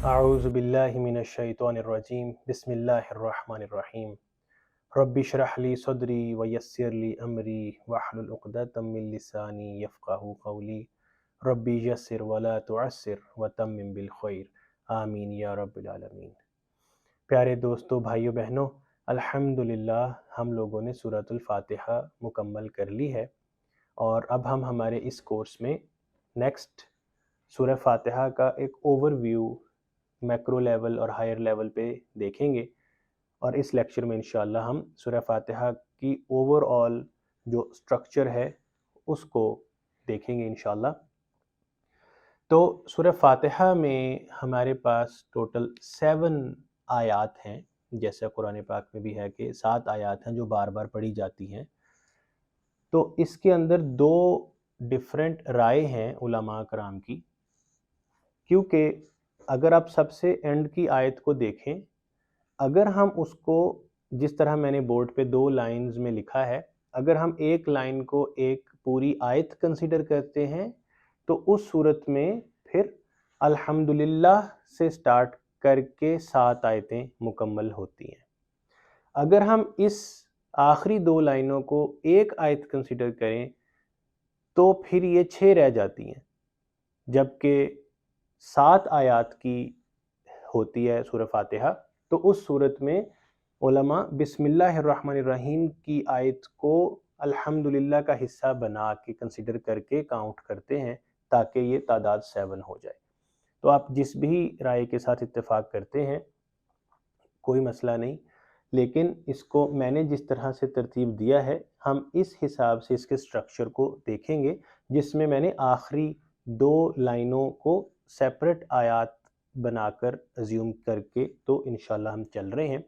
اعوذ باللہ من الشیطان الرجیم بسم اللہ الرحمن الرحیم رب اشرح لی صدری ویسر لی امری واحلل عقدۃ من لسانی یفقہوا قولی رب یسر ولا تعسر وتمم بالخیر آمین یا رب العالمین۔ پیارے دوستو، بھائیو بہنوں، الحمدللہ ہم لوگوں نے سورۃ الفاتحہ مکمل کر لی ہے، اور اب ہم ہمارے اس کورس میں نیکسٹ سورہ فاتحہ کا ایک اوور ویو میکرو لیول اور ہائر لیول پہ دیکھیں گے، اور اس لیکچر میں انشاءاللہ ہم سورہ فاتحہ کی اوور آل جو سٹرکچر ہے اس کو دیکھیں گے انشاءاللہ۔ تو سورہ فاتحہ میں ہمارے پاس ٹوٹل 7 آیات ہیں، جیسے قرآن پاک میں بھی ہے کہ 7 آیات ہیں جو بار بار پڑھی جاتی ہیں۔ تو اس کے اندر 2 ڈیفرنٹ رائے ہیں علماء کرام کی، کیونکہ اگر آپ سب سے اینڈ کی آیت کو دیکھیں، اگر ہم اس کو جس طرح میں نے بورڈ پہ 2 لائنز میں لکھا ہے، اگر ہم ایک لائن کو ایک پوری آیت کنسیڈر کرتے ہیں تو اس صورت میں پھر الحمدللہ سے سٹارٹ کر کے 7 آیتیں مکمل ہوتی ہیں۔ اگر ہم اس آخری 2 لائنوں کو ایک آیت کنسیڈر کریں تو پھر یہ 6 رہ جاتی ہیں، جبکہ 7 آیات کی ہوتی ہے سورہ فاتحہ۔ تو اس صورت میں علماء بسم اللہ الرحمن الرحیم کی آیت کو الحمدللہ کا حصہ بنا کے کنسیڈر کر کے کاؤنٹ کرتے ہیں تاکہ یہ تعداد 7 ہو جائے۔ تو آپ جس بھی رائے کے ساتھ اتفاق کرتے ہیں کوئی مسئلہ نہیں، لیکن اس کو میں نے جس طرح سے ترتیب دیا ہے ہم اس حساب سے اس کے سٹرکچر کو دیکھیں گے، جس میں میں نے آخری 2 لائنوں کو سیپریٹ آیات بنا کر ازیوم کر کے تو انشاءاللہ ہم چل رہے ہیں۔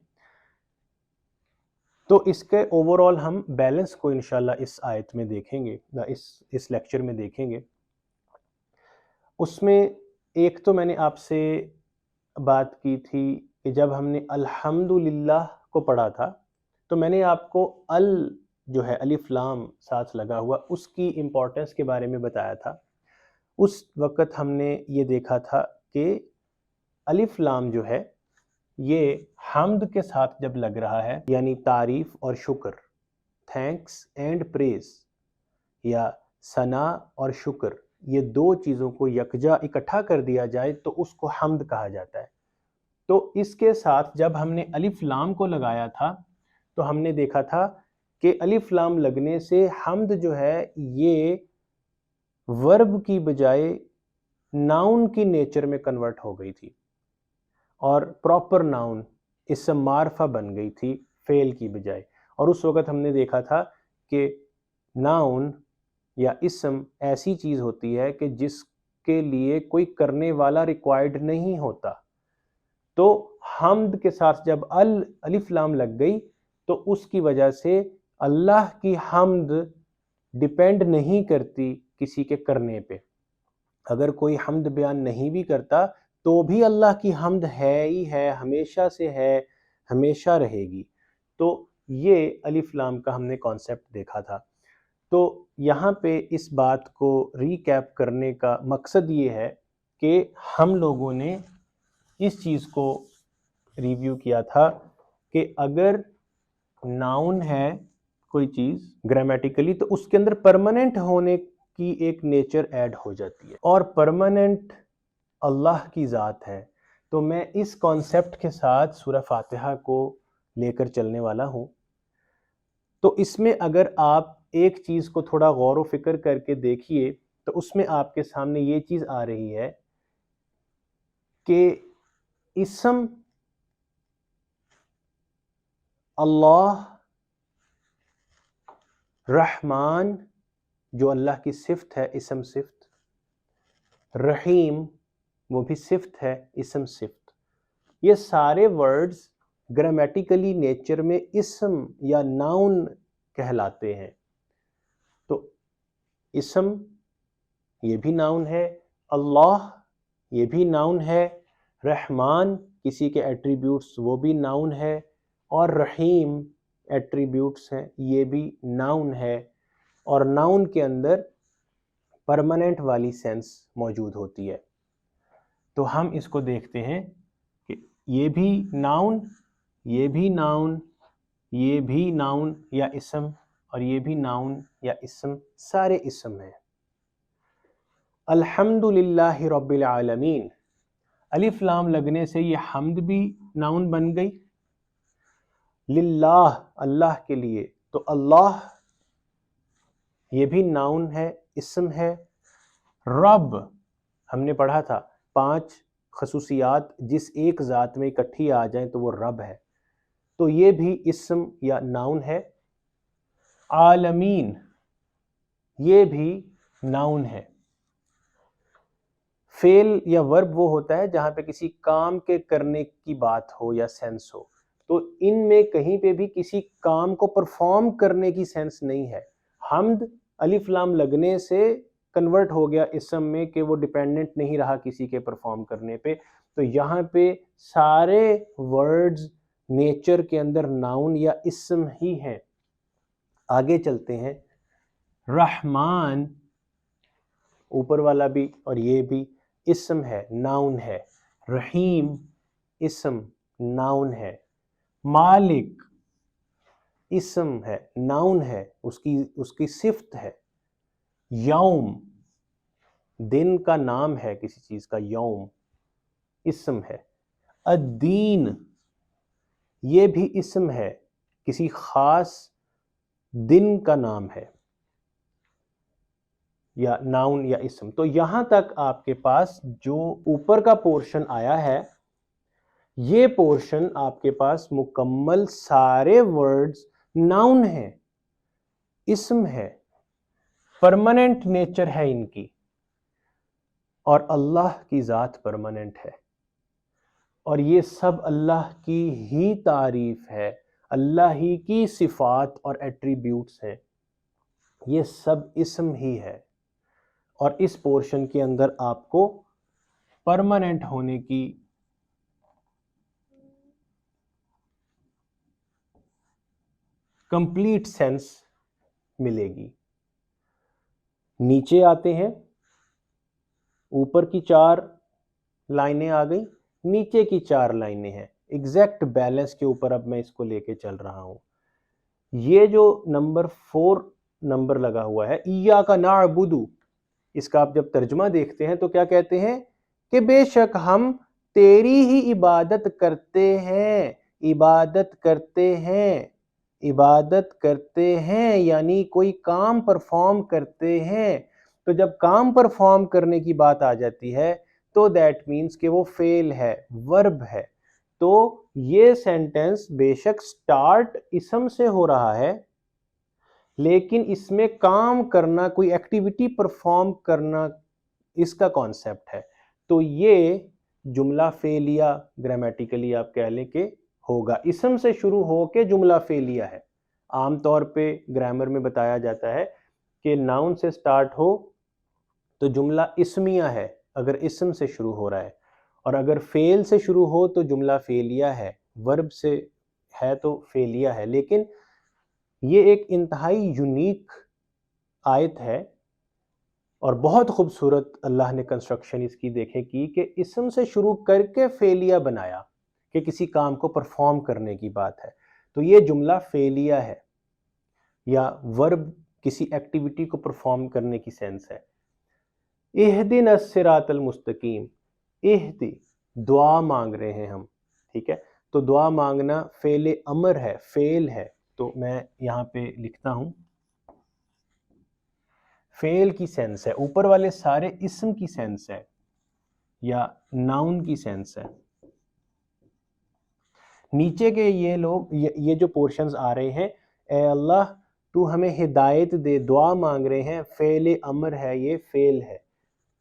تو اس کے اوورآل ہم بیلنس کو انشاءاللہ اس آیت میں دیکھیں گے، اس لیکچر میں دیکھیں گے۔ اس میں ایک تو میں نے آپ سے بات کی تھی کہ جب ہم نے الحمدللہ کو پڑھا تھا تو میں نے آپ کو جو ہے الف لام ساتھ لگا ہوا، اس کی امپورٹنس کے بارے میں بتایا تھا۔ اس وقت ہم نے یہ دیکھا تھا کہ الف لام جو ہے یہ حمد کے ساتھ جب لگ رہا ہے، یعنی تعریف اور شکر، تھینکس اینڈ پریز، یا ثنا اور شکر، یہ 2 چیزوں کو یکجا اکٹھا کر دیا جائے تو اس کو حمد کہا جاتا ہے۔ تو اس کے ساتھ جب ہم نے الف لام کو لگایا تھا تو ہم نے دیکھا تھا کہ الف لام لگنے سے حمد جو ہے یہ ورب کی بجائے ناؤن کی نیچر میں کنورٹ ہو گئی تھی، اور پراپر ناؤن اسم معرفہ بن گئی تھی فعل کی بجائے۔ اور اس وقت ہم نے دیکھا تھا کہ ناؤن یا اسم ایسی چیز ہوتی ہے کہ جس کے لیے کوئی کرنے والا ریکوائرڈ نہیں ہوتا، تو حمد کے ساتھ جب الف لام لگ گئی تو اس کی وجہ سے اللہ کی حمد ڈیپینڈ نہیں کرتی کسی کے کرنے پہ۔ اگر کوئی حمد بیان نہیں بھی کرتا تو بھی اللہ کی حمد ہے ہی ہے، ہمیشہ سے ہے، ہمیشہ رہے گی۔ تو یہ الف لام کا ہم نے کانسیپٹ دیکھا تھا۔ تو یہاں پہ اس بات کو ریکیپ کرنے کا مقصد یہ ہے کہ ہم لوگوں نے اس چیز کو ریویو کیا تھا کہ اگر ناؤن ہے کوئی چیز گرامیٹیکلی تو اس کے اندر پرماننٹ ہونے کی ایک نیچر ایڈ ہو جاتی ہے، اور پرماننٹ اللہ کی ذات ہے۔ تو میں اس کانسیپٹ کے ساتھ سورہ فاتحہ کو لے کر چلنے والا ہوں۔ تو اس میں اگر آپ ایک چیز کو تھوڑا غور و فکر کر کے دیکھیے تو اس میں آپ کے سامنے یہ چیز آ رہی ہے کہ اسم اللہ رحمان جو اللہ کی صفت ہے، اسم صفت، رحیم وہ بھی صفت ہے، اسم صفت، یہ سارے ورڈز گرامیٹیکلی نیچر میں اسم یا ناؤن کہلاتے ہیں۔ تو اسم یہ بھی ناؤن ہے، اللہ یہ بھی ناؤن ہے، رحمان کسی کے ایٹریبیوٹس وہ بھی ناؤن ہے، اور رحیم ایٹریبیوٹس ہیں یہ بھی ناؤن ہے، اور ناؤن کے اندر پرماننٹ والی سینس موجود ہوتی ہے۔ تو ہم اس کو دیکھتے ہیں کہ یہ بھی ناؤن، یہ بھی ناؤن، یہ بھی ناؤن یا اسم، اور یہ بھی ناؤن یا اسم، سارے اسم ہیں۔ الحمد للہ رب العالمین، الف لام لگنے سے یہ حمد بھی ناؤن بن گئی، للہ اللہ کے لیے، تو اللہ یہ بھی ناؤن ہے، اسم ہے۔ رب ہم نے پڑھا تھا 5 خصوصیات جس ایک ذات میں اکٹھی آ جائیں تو وہ رب ہے، تو یہ بھی اسم یا ناؤن ہے۔ عالمین یہ بھی ناؤن ہے۔ فعل یا ورب وہ ہوتا ہے جہاں پہ کسی کام کے کرنے کی بات ہو یا سینس ہو، تو ان میں کہیں پہ بھی کسی کام کو پرفارم کرنے کی سینس نہیں ہے۔ حمد الف لام لگنے سے کنورٹ ہو گیا اسم میں کہ وہ ڈیپینڈنٹ نہیں رہا کسی کے پرفارم کرنے پہ، تو یہاں پہ سارے ورڈز نیچر کے اندر ناؤن یا اسم ہی ہیں۔ آگے چلتے ہیں۔ رحمان اوپر والا بھی اور یہ بھی اسم ہے، ناؤن ہے۔ رحیم اسم، ناؤن ہے۔ مالک اسم ہے، ناؤن ہے، اس کی صفت ہے۔ یوم دن کا نام ہے کسی چیز کا، یوم اسم ہے۔ الدین یہ بھی اسم ہے، کسی خاص دن کا نام ہے، یا ناؤن یا اسم۔ تو یہاں تک آپ کے پاس جو اوپر کا پورشن آیا ہے، یہ پورشن آپ کے پاس مکمل سارے ورڈز ناؤن ہیں، اسم ہے، پرماننٹ نیچر ہے ان کی، اور اللہ کی ذات پرماننٹ ہے، اور یہ سب اللہ کی ہی تعریف ہے، اللہ ہی کی صفات اور ایٹریبیوٹس ہیں، یہ سب اسم ہی ہے۔ اور اس پورشن کے اندر آپ کو پرماننٹ ہونے کی کمپلیٹ سینس ملے گی۔ نیچے آتے ہیں، اوپر کی 4 لائنیں آ گئی، نیچے کی 4 لائنیں ہیں، ایگزیکٹ بیلنس کے اوپر اب میں اس کو لے کے چل رہا ہوں۔ یہ جو نمبر 4 نمبر لگا ہوا ہے، ایاک نعبد، اس کا آپ جب ترجمہ دیکھتے ہیں تو کیا کہتے ہیں کہ بے شک ہم تیری ہی عبادت کرتے ہیں، عبادت کرتے ہیں، عبادت کرتے ہیں، یعنی کوئی کام پرفارم کرتے ہیں۔ تو جب کام پرفارم کرنے کی بات آ جاتی ہے تو دیٹ مینس کہ وہ فعل ہے، ورب ہے۔ تو یہ سینٹنس بے شک سٹارٹ اسم سے ہو رہا ہے، لیکن اس میں کام کرنا، کوئی ایکٹیویٹی پرفارم کرنا، اس کا کانسیپٹ ہے۔ تو یہ جملہ فعلیہ گرامیٹیکلی آپ کہہ لیں کہ ہوگا، اسم سے شروع ہو کے جملہ فعلیہ ہے۔ عام طور پہ گرامر میں بتایا جاتا ہے کہ ناؤن سے سٹارٹ ہو تو جملہ اسمیہ ہے اگر اسم سے شروع ہو رہا ہے، اور اگر فعل سے شروع ہو تو جملہ فعلیہ ہے، ورب سے ہے تو فعلیہ ہے۔ لیکن یہ ایک انتہائی یونیک آیت ہے اور بہت خوبصورت اللہ نے کنسٹرکشن اس کی دیکھے کی کہ اسم سے شروع کر کے فعلیہ بنایا کہ کسی کام کو پرفارم کرنے کی بات ہے، تو یہ جملہ فعلیہ ہے یا ورب کسی ایکٹیویٹی کو پرفارم کرنے کی سینس ہے۔ اہدنا الصراط المستقیم، اہدی دعا مانگ رہے ہیں ہم، ٹھیک ہے، تو دعا مانگنا فعل امر ہے، فعل ہے، تو میں یہاں پہ لکھتا ہوں فعل کی سینس ہے، اوپر والے سارے اسم کی سینس ہے یا ناؤن کی سینس ہے۔ نیچے کے یہ لوگ یہ جو پورشنز آ رہے ہیں، اے اللہ تو ہمیں ہدایت دے، دعا مانگ رہے ہیں، فعل امر ہے، یہ فعل ہے،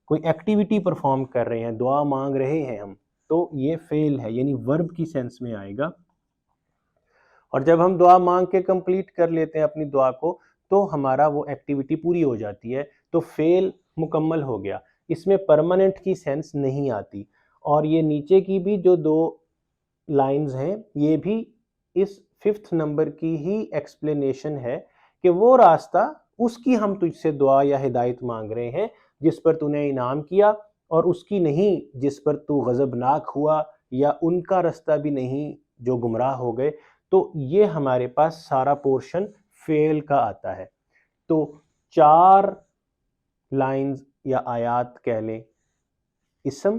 کوئی ایکٹیویٹی پرفارم کر رہے ہیں، دعا مانگ رہے ہیں ہم، تو یہ فعل ہے، یعنی ورب کی سینس میں آئے گا۔ اور جب ہم دعا مانگ کے کمپلیٹ کر لیتے ہیں اپنی دعا کو تو ہمارا وہ ایکٹیویٹی پوری ہو جاتی ہے، تو فعل مکمل ہو گیا، اس میں پرماننٹ کی سینس نہیں آتی۔ اور یہ نیچے کی بھی جو 2 لائنز ہیں، یہ بھی اس 5 نمبر کی ہی ایکسپلینیشن ہے کہ وہ راستہ، اس کی ہم تجھ سے دعا یا ہدایت مانگ رہے ہیں جس پر تو نے انعام کیا، اور اس کی نہیں جس پر تو غضبناک ہوا، یا ان کا رستہ بھی نہیں جو گمراہ ہو گئے. تو یہ ہمارے پاس سارا پورشن فعل کا آتا ہے. تو 4 لائنز یا آیات کہہ لیں اسم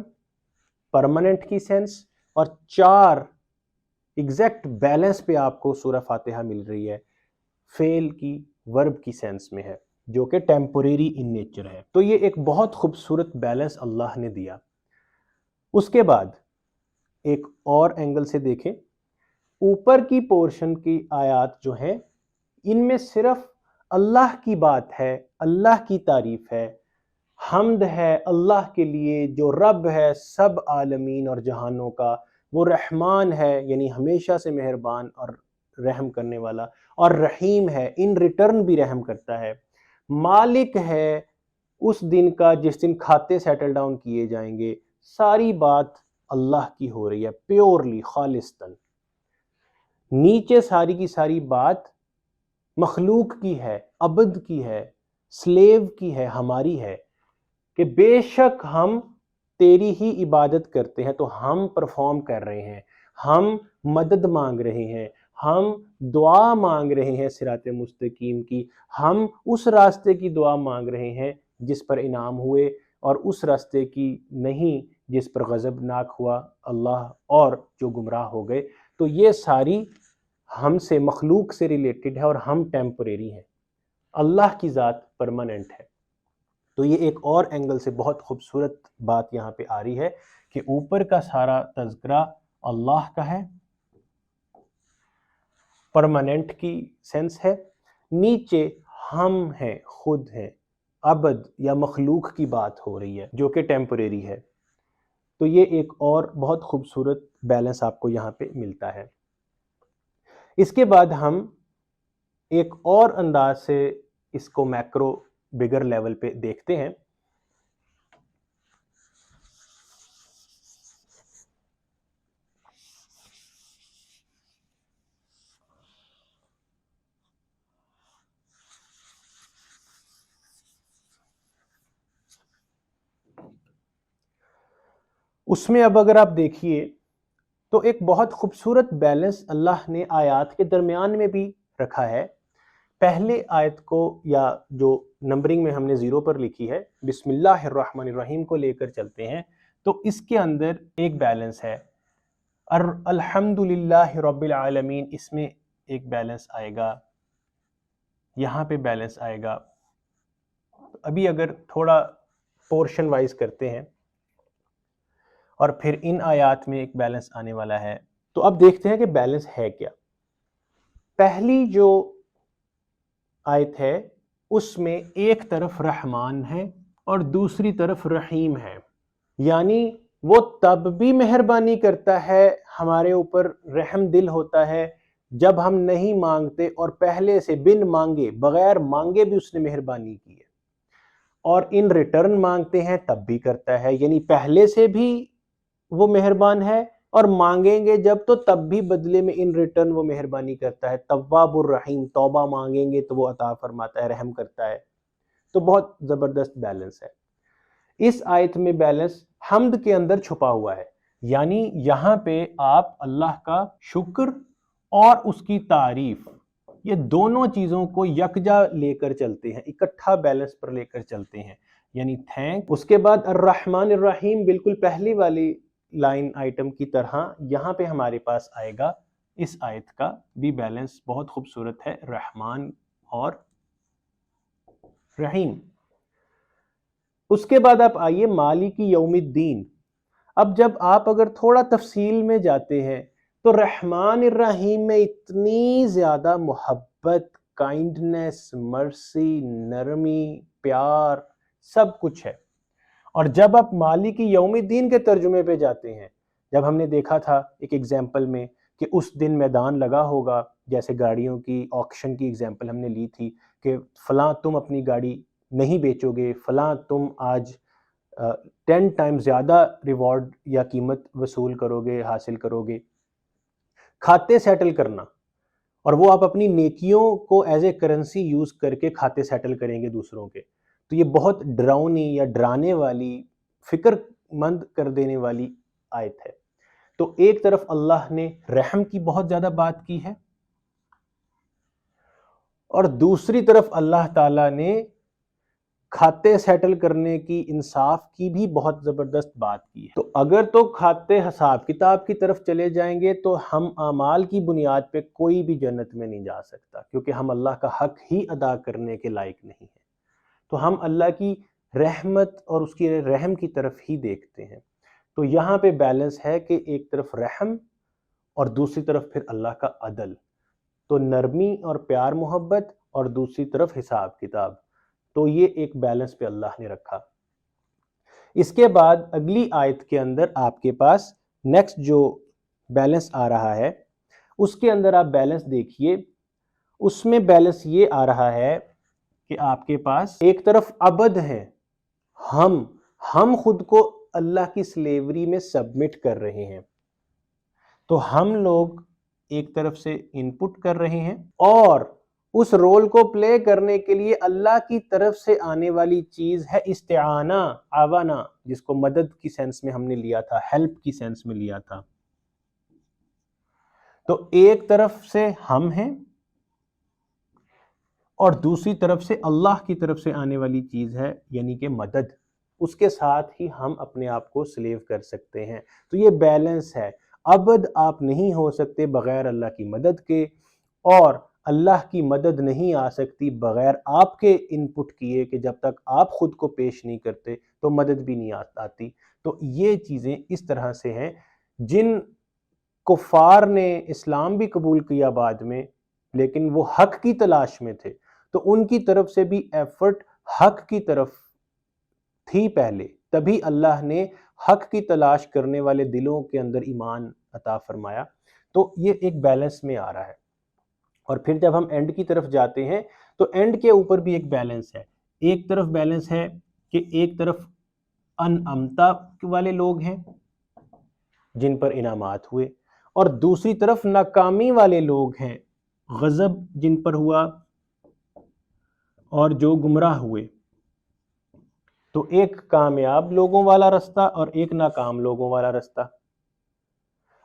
پرماننٹ کی سینس، اور 4 ایگزیکٹ بیلنس پہ آپ کو سورہ فاتحہ مل رہی ہے فعل کی، ورب کی سینس میں ہے، جو کہ ٹیمپوریری ان نیچر ہے. تو یہ ایک بہت خوبصورت بیلنس اللہ نے دیا. اس کے بعد ایک اور اینگل سے دیکھیں، اوپر کی پورشن کی آیات جو ہیں ان میں صرف اللہ کی بات ہے، اللہ کی تعریف ہے، حمد ہے اللہ کے لیے جو رب ہے سب عالمین اور جہانوں کا. وہ رحمان ہے، یعنی ہمیشہ سے مہربان اور رحم کرنے والا، اور رحیم ہے، ان ریٹرن بھی رحم کرتا ہے. مالک ہے اس دن کا جس دن کھاتے سیٹل ڈاؤن کیے جائیں گے. ساری بات اللہ کی ہو رہی ہے، پیورلی خالصتاً. نیچے ساری کی ساری بات مخلوق کی ہے، عبد کی ہے، سلیو کی ہے، ہماری ہے، کہ بے شک ہم تیری ہی عبادت کرتے ہیں. تو ہم پرفارم کر رہے ہیں، ہم مدد مانگ رہے ہیں، ہم دعا مانگ رہے ہیں صراط مستقیم کی، ہم اس راستے کی دعا مانگ رہے ہیں جس پر انعام ہوئے، اور اس راستے کی نہیں جس پر غضب ناک ہوا اللہ اور جو گمراہ ہو گئے. تو یہ ساری ہم سے، مخلوق سے ریلیٹڈ ہے، اور ہم ٹیمپوریری ہیں، اللہ کی ذات پرماننٹ ہے. تو یہ ایک اور اینگل سے بہت خوبصورت بات یہاں پہ آ رہی ہے کہ اوپر کا سارا تذکرہ اللہ کا ہے، پرماننٹ کی سینس ہے، نیچے ہم ہیں، خود ہیں، عبد یا مخلوق کی بات ہو رہی ہے جو کہ ٹیمپوریری ہے. تو یہ ایک اور بہت خوبصورت بیلنس آپ کو یہاں پہ ملتا ہے. اس کے بعد ہم ایک اور انداز سے اس کو میکرو بگر لیول پہ دیکھتے ہیں. اس میں اب اگر آپ دیکھیے تو ایک بہت خوبصورت بیلنس اللہ نے آیات کے درمیان میں بھی رکھا ہے. پہلے آیت کو، یا جو نمبرنگ میں ہم نے 0 پر لکھی ہے، بسم اللہ الرحمن الرحیم کو لے کر چلتے ہیں، تو اس کے اندر ایک بیلنس ہے. الحمدللہ رب العالمین، اس میں ایک بیلنس آئے گا، یہاں پہ بیلنس آئے گا. ابھی اگر تھوڑا پورشن وائز کرتے ہیں اور پھر ان آیات میں ایک بیلنس آنے والا ہے، تو اب دیکھتے ہیں کہ بیلنس ہے کیا. پہلی جو آیت ہے اس میں ایک طرف رحمان ہے اور دوسری طرف رحیم ہے، یعنی وہ تب بھی مہربانی کرتا ہے، ہمارے اوپر رحم دل ہوتا ہے جب ہم نہیں مانگتے، اور پہلے سے بن مانگے، بغیر مانگے بھی اس نے مہربانی کی ہے، اور ان ریٹرن مانگتے ہیں تب بھی کرتا ہے. یعنی پہلے سے بھی وہ مہربان ہے، اور مانگیں گے جب تو تب بھی بدلے میں ان ریٹرن وہ مہربانی کرتا ہے. تواب الرحیم، توبہ مانگیں گے تو وہ عطا فرماتا ہے، رحم کرتا ہے. تو بہت زبردست بیلنس ہے. اس آیت میں بیلنس حمد کے اندر چھپا ہوا ہے، یعنی یہاں پہ آپ اللہ کا شکر اور اس کی تعریف، یہ دونوں چیزوں کو یکجا لے کر چلتے ہیں، اکٹھا بیلنس پر لے کر چلتے ہیں، یعنی تھینک. اس کے بعد الرحمن الرحیم، بالکل پہلی والی لائن آئٹم کی طرح یہاں پہ ہمارے پاس آئے گا. اس آیت کا بھی بیلنس بہت خوبصورت ہے، رحمان اور رحیم. اس کے بعد آپ آئیے مالک یوم الدین. اب جب آپ اگر تھوڑا تفصیل میں جاتے ہیں تو رحمان الرحیم میں اتنی زیادہ محبت، کائنڈنس، مرسی، نرمی، پیار، سب کچھ ہے. اور جب آپ مالک یوم الدین کے ترجمے پہ جاتے ہیں، جب ہم نے دیکھا تھا ایک ایگزامپل میں کہ اس دن میدان لگا ہوگا، جیسے گاڑیوں کی آکشن کی ایگزامپل ہم نے لی تھی کہ فلاں تم اپنی گاڑی نہیں بیچو گے، فلاں تم آج 10 ٹائم زیادہ ریوارڈ یا قیمت وصول کرو گے، حاصل کرو گے. کھاتے سیٹل کرنا، اور وہ آپ اپنی نیکیوں کو ایز اے کرنسی یوز کر کے کھاتے سیٹل کریں گے دوسروں کے. تو یہ بہت ڈراؤنی یا ڈرانے والی فکر مند کر دینے والی آیت ہے۔ تو ایک طرف اللہ نے رحم کی بہت زیادہ بات کی ہے، اور دوسری طرف اللہ تعالیٰ نے کھاتے سیٹل کرنے کی، انصاف کی بھی بہت زبردست بات کی ہے۔ تو اگر تو کھاتے حساب کتاب کی طرف چلے جائیں گے تو ہم اعمال کی بنیاد پہ کوئی بھی جنت میں نہیں جا سکتا، کیونکہ ہم اللہ کا حق ہی ادا کرنے کے لائق نہیں ہیں۔ تو ہم اللہ کی رحمت اور اس کی رحم کی طرف ہی دیکھتے ہیں۔ تو یہاں پہ بیلنس ہے کہ ایک طرف رحم اور دوسری طرف پھر اللہ کا عدل، تو نرمی اور پیار محبت اور دوسری طرف حساب کتاب، تو یہ ایک بیلنس پہ اللہ نے رکھا۔ اس کے بعد اگلی آیت کے اندر آپ کے پاس نیکسٹ جو بیلنس آ رہا ہے، اس کے اندر آپ بیلنس دیکھیے، اس میں بیلنس یہ آ رہا ہے کہ آپ کے پاس ایک طرف عبد ہے، ہم خود کو اللہ کی سلیوری میں سبمٹ کر رہے ہیں، تو ہم لوگ ایک طرف سے ان پٹ کر رہے ہیں، اور اس رول کو پلے کرنے کے لیے اللہ کی طرف سے آنے والی چیز ہے استعانہ، آوانا، جس کو مدد کی سینس میں ہم نے لیا تھا، ہیلپ کی سینس میں لیا تھا۔ تو ایک طرف سے ہم ہیں اور دوسری طرف سے اللہ کی طرف سے آنے والی چیز ہے، یعنی کہ مدد، اس کے ساتھ ہی ہم اپنے آپ کو سلیو کر سکتے ہیں۔ تو یہ بیلنس ہے، عبد آپ نہیں ہو سکتے بغیر اللہ کی مدد کے، اور اللہ کی مدد نہیں آ سکتی بغیر آپ کے ان پٹ کیے، کہ جب تک آپ خود کو پیش نہیں کرتے تو مدد بھی نہیں آتی۔ تو یہ چیزیں اس طرح سے ہیں، جن کفار نے اسلام بھی قبول کیا بعد میں، لیکن وہ حق کی تلاش میں تھے، تو ان کی طرف سے بھی ایفرٹ حق کی طرف تھی پہلے، تبھی اللہ نے حق کی تلاش کرنے والے دلوں کے اندر ایمان عطا فرمایا۔ تو یہ ایک بیلنس میں آ رہا ہے۔ اور پھر جب ہم اینڈ کی طرف جاتے ہیں تو اینڈ کے اوپر بھی ایک بیلنس ہے۔ ایک طرف بیلنس ہے کہ ایک طرف انعمتا والے لوگ ہیں جن پر انعامات ہوئے، اور دوسری طرف ناکامی والے لوگ ہیں، غضب جن پر ہوا اور جو گمراہ ہوئے۔ تو ایک کامیاب لوگوں والا رستہ اور ایک ناکام لوگوں والا رستہ۔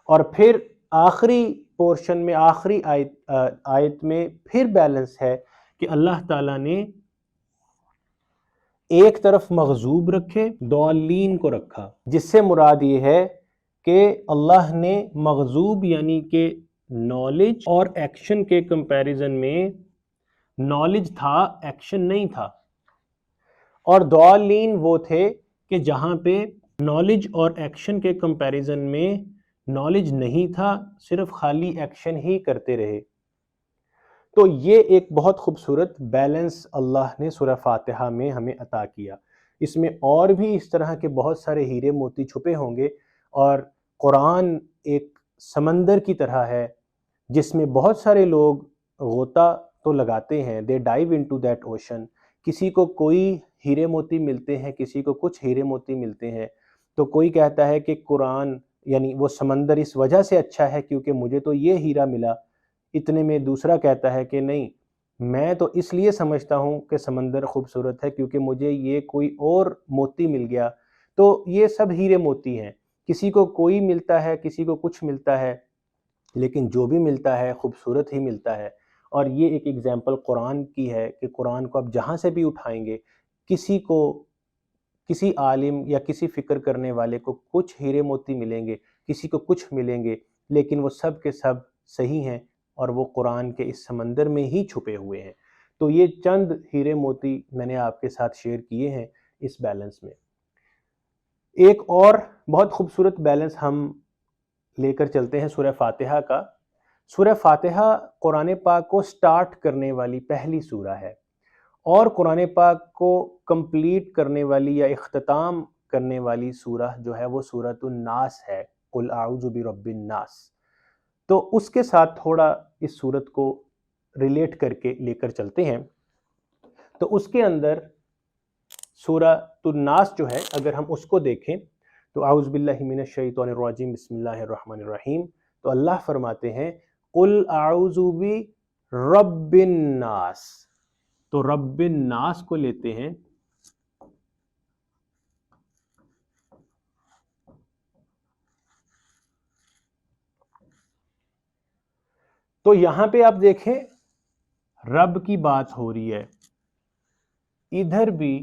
اور پھر آخری پورشن میں، آخری آیت میں پھر بیلنس ہے کہ اللہ تعالیٰ نے ایک طرف مغضوب رکھے، ضالین کو رکھا، جس سے مراد یہ ہے کہ اللہ نے مغضوب یعنی کہ نالج اور ایکشن کے کمپیریزن میں نالج تھا، ایکشن نہیں تھا، اور ضالین وہ تھے کہ جہاں پہ نالج اور ایکشن کے کمپیریزن میں نالج نہیں تھا، صرف خالی ایکشن ہی کرتے رہے۔ تو یہ ایک بہت خوبصورت بیلنس اللہ نے سورہ فاتحہ میں ہمیں عطا کیا۔ اس میں اور بھی اس طرح کے بہت سارے ہیرے موتی چھپے ہوں گے، اور قرآن ایک سمندر کی طرح ہے جس میں بہت سارے لوگ غوطہ تو لگاتے ہیں، دے ڈائیو انٹو دیٹ اوشن، کسی کو کوئی ہیرے موتی ملتے ہیں، کسی کو کچھ ہیرے موتی ملتے ہیں، تو کوئی کہتا ہے کہ قرآن یعنی وہ سمندر اس وجہ سے اچھا ہے کیونکہ مجھے تو یہ ہیرا ملا، اتنے میں دوسرا کہتا ہے کہ نہیں، میں تو اس لیے سمجھتا ہوں کہ سمندر خوبصورت ہے کیونکہ مجھے یہ کوئی اور موتی مل گیا۔ تو یہ سب ہیرے موتی ہیں، کسی کو کوئی ملتا ہے، کسی کو کچھ ملتا ہے، لیکن جو بھی ملتا ہے خوبصورت ہی ملتا ہے۔ اور یہ ایک ایگزامپل قرآن کی ہے کہ قرآن کو آپ جہاں سے بھی اٹھائیں گے، کسی عالم یا کسی فکر کرنے والے کو کچھ ہیرے موتی ملیں گے، کسی کو کچھ ملیں گے، لیکن وہ سب کے سب صحیح ہیں، اور وہ قرآن کے اس سمندر میں ہی چھپے ہوئے ہیں۔ تو یہ چند ہیرے موتی میں نے آپ کے ساتھ شیئر کیے ہیں اس بیلنس میں۔ ایک اور بہت خوبصورت بیلنس ہم لے کر چلتے ہیں سورہ فاتحہ کا۔ سورہ فاتحہ قرآن پاک کو سٹارٹ کرنے والی پہلی سورہ ہے، اور قرآن پاک کو کمپلیٹ کرنے والی یا اختتام کرنے والی سورہ جو ہے وہ سورۃ الناس ہے، قل اعوذ برب الناس۔ تو اس کے ساتھ تھوڑا اس سورت کو ریلیٹ کر کے لے کر چلتے ہیں۔ تو اس کے اندر سورۃ الناس جو ہے، اگر ہم اس کو دیکھیں تو اعوذ باللہ من الشیطان الرجیم، بسم اللہ الرحمن الرحیم، تو اللہ فرماتے ہیں قل اعوذ برب الناس۔ تو رب الناس کو لیتے ہیں، تو یہاں پہ آپ دیکھیں رب کی بات ہو رہی ہے، ادھر بھی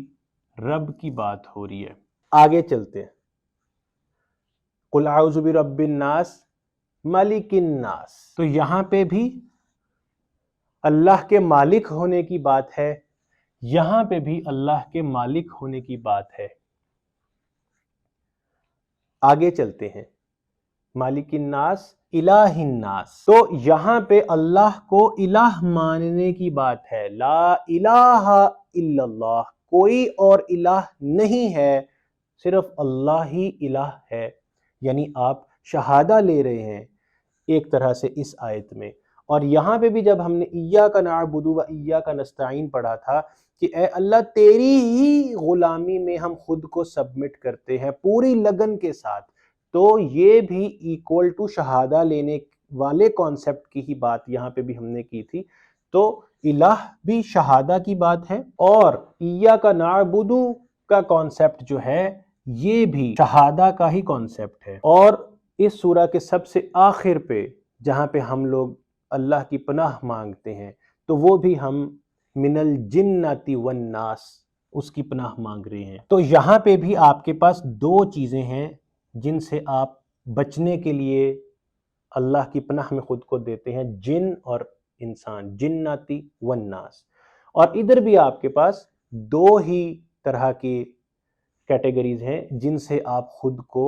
رب کی بات ہو رہی ہے۔ آگے چلتے ہیں، قل اعوذ برب الناس ملک الناس، تو یہاں پہ بھی اللہ کے مالک ہونے کی بات ہے، یہاں پہ بھی اللہ کے مالک ہونے کی بات ہے۔ آگے چلتے ہیں، مالک الناس الہ الناس، تو یہاں پہ اللہ کو الہ ماننے کی بات ہے، لا الہ الا اللہ، کوئی اور الہ نہیں ہے، صرف اللہ ہی الہ ہے، یعنی آپ شہادہ لے رہے ہیں ایک طرح سے اس آیت میں۔ اور یہاں پہ بھی جب ہم نے ایاک نعبد و ایاک نستعین پڑھا تھا کہ اے اللہ تیری ہی غلامی میں ہم خود کو سبمٹ کرتے ہیں پوری لگن کے ساتھ، تو یہ بھی ایکول ٹو شہادہ لینے والے کانسیپٹ کی ہی بات یہاں پہ بھی ہم نے کی تھی۔ تو الہ بھی شہادہ کی بات ہے، اور ایاک نعبد کا کانسیپٹ جو ہے یہ بھی شہادہ کا ہی کانسیپٹ ہے۔ اور اس سورہ کے سب سے آخر پہ جہاں پہ ہم لوگ اللہ کی پناہ مانگتے ہیں تو وہ بھی ہم من الجنۃ والناس، اس کی پناہ مانگ رہے ہیں۔ تو یہاں پہ بھی آپ کے پاس دو چیزیں ہیں جن سے آپ بچنے کے لیے اللہ کی پناہ میں خود کو دیتے ہیں، جن اور انسان، جنتی والناس۔ اور ادھر بھی آپ کے پاس دو ہی طرح کی کیٹیگریز ہیں جن سے آپ خود کو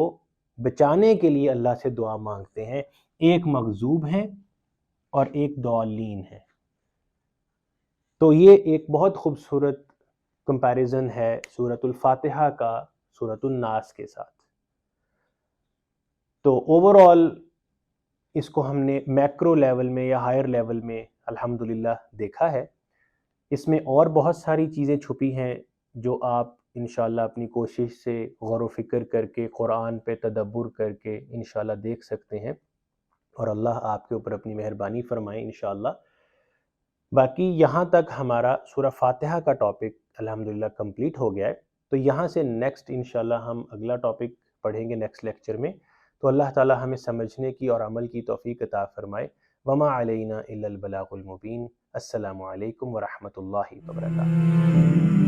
بچانے کے لیے اللہ سے دعا مانگتے ہیں، ایک مغضوب ہیں اور ایک ضالین ہے۔ تو یہ ایک بہت خوبصورت کمپیریزن ہے سورۃ الفاتحہ کا سورۃ الناس کے ساتھ۔ تو اوورآل اس کو ہم نے میکرو لیول میں یا ہائر لیول میں الحمدللہ دیکھا ہے۔ اس میں اور بہت ساری چیزیں چھپی ہیں جو آپ انشاءاللہ اپنی کوشش سے غور و فکر کر کے قرآن پہ تدبر کر کے انشاءاللہ دیکھ سکتے ہیں، اور اللہ آپ کے اوپر اپنی مہربانی فرمائے انشاءاللہ۔ باقی یہاں تک ہمارا سورہ فاتحہ کا ٹاپک الحمدللہ کمپلیٹ ہو گیا ہے، تو یہاں سے نیکسٹ انشاءاللہ ہم اگلا ٹاپک پڑھیں گے نیکسٹ لیکچر میں۔ تو اللہ تعالی ہمیں سمجھنے کی اور عمل کی توفیق عطا فرمائے۔ وما علینا الا البلاغ المبین۔ السلام علیکم ورحمۃ اللہ وبرکاتہ۔